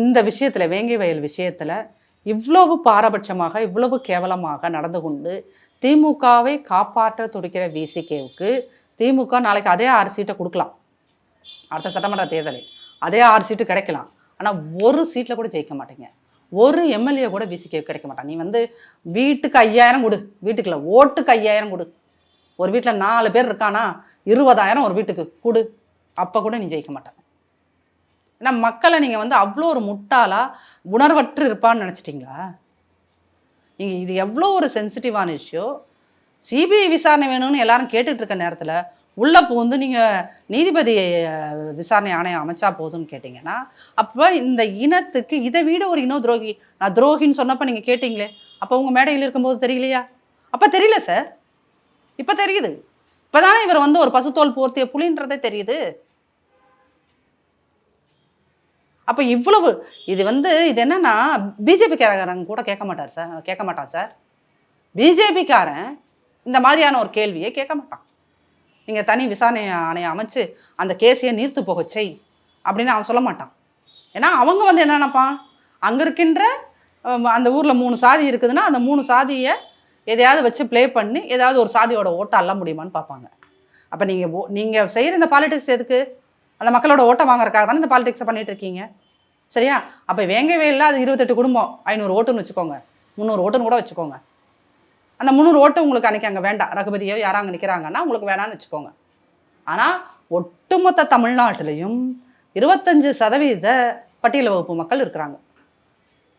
இந்த விஷயத்தில் வேங்கை வயல் விஷயத்தில் இவ்வளவு பாரபட்சமாக இவ்வளவு கேவலமாக நடந்து கொண்டு திமுகவை காப்பாற்ற துடிக்கிற விசிகேவுக்கு திமுக நாளைக்கு அதே 6 சீட்டை கொடுக்கலாம். அடுத்த சட்டமன்ற தேர்தலில் அதே 6 சீட்டு கிடைக்கலாம். ஆனால் ஒரு சீட்டில் கூட ஜெயிக்க மாட்டேங்க. ஒரு எம்எல்ஏ கூட விசிகே கிடைக்க மாட்டான். நீ வந்து வீட்டுக்கு 5000 கொடு, வீட்டுக்குள்ள ஓட்டுக்கு 5000 கொடு. ஒரு வீட்டில் 4 பேர் இருக்கானா 20,000 ஒரு வீட்டுக்கு கொடு, அப்போ கூட நீ ஜெயிக்க மாட்டான். ஏன்னா மக்களை நீங்கள் வந்து அவ்வளோ ஒரு முட்டாளா உணர்வற்று இருப்பான்னு நினச்சிட்டிங்களா? நீங்கள் இது எவ்வளோ ஒரு சென்சிட்டிவான விஷயம். சிபிஐ விசாரணை வேணும்னு எல்லாரும் கேட்டுட்டு இருக்க நேரத்தில் உள்ள பூந்து நீங்கள் நீதிபதி விசாரணை ஆணையம் அமைச்சா போதும்னு கேட்டிங்கன்னா, அப்போ இந்த இனத்துக்கு இதை விட ஒரு இன துரோகி, நான் துரோகின்னு சொன்னப்போ நீங்கள் கேட்டிங்களே, அப்போ உங்கள் மேடையில் இருக்கும்போது தெரியலையா? அப்போ தெரியல சார், இப்போ தெரியுது. இப்போ தானே இவர் வந்து ஒரு பசுத்தோல் போர்த்திய புலின்றதே தெரியுது. அப்போ இவ்வளவு இது வந்து இது என்னன்னா பிஜேபிக்காரங்க கூட கேட்க மாட்டான் சார். பிஜேபிக்காரன் இந்த மாதிரியான ஒரு கேள்வியை கேட்க மாட்டான். நீங்கள் தனி விசாரணை ஆணையம் அமைச்சு அந்த கேஸையை நீர்த்து போக செய் அப்படின்னு அவன் சொல்ல மாட்டான். ஏன்னா அவங்க வந்து என்ன நினைப்பான், அங்கே இருக்கின்ற அந்த ஊரில் 3 சாதி இருக்குதுன்னா அந்த 3 சாதியை எதையாவது வச்சு ப்ளே பண்ணி ஏதாவது ஒரு சாதியோட ஓட்டை அள்ள முடியுமான்னு பார்ப்பாங்க. அப்போ நீங்கள் செய்கிற இந்த பாலிடிக்ஸ் எதுக்கு? அந்த மக்களோட ஓட்டை வாங்குறதுக்காக தானே இந்த பாலிடிக்ஸை பண்ணிட்டு இருக்கீங்க, சரியா? அப்போ வேங்க வேலையில் அது 28 குடும்பம் 500 ஓட்டுன்னு வச்சுக்கோங்க, 300 ஓட்டுன்னு கூட வச்சுக்கோங்க. அந்த 300 ஓட்டு உங்களுக்கு அன்றைக்கி அங்கே வேண்டாம், ரகுபதியோ யாரும் அங்கே நிற்கிறாங்கன்னா உங்களுக்கு வேணான்னு வச்சுக்கோங்க. ஆனால் ஒட்டுமொத்த தமிழ்நாட்டிலையும் 25% பட்டியல் வகுப்பு மக்கள் இருக்கிறாங்க.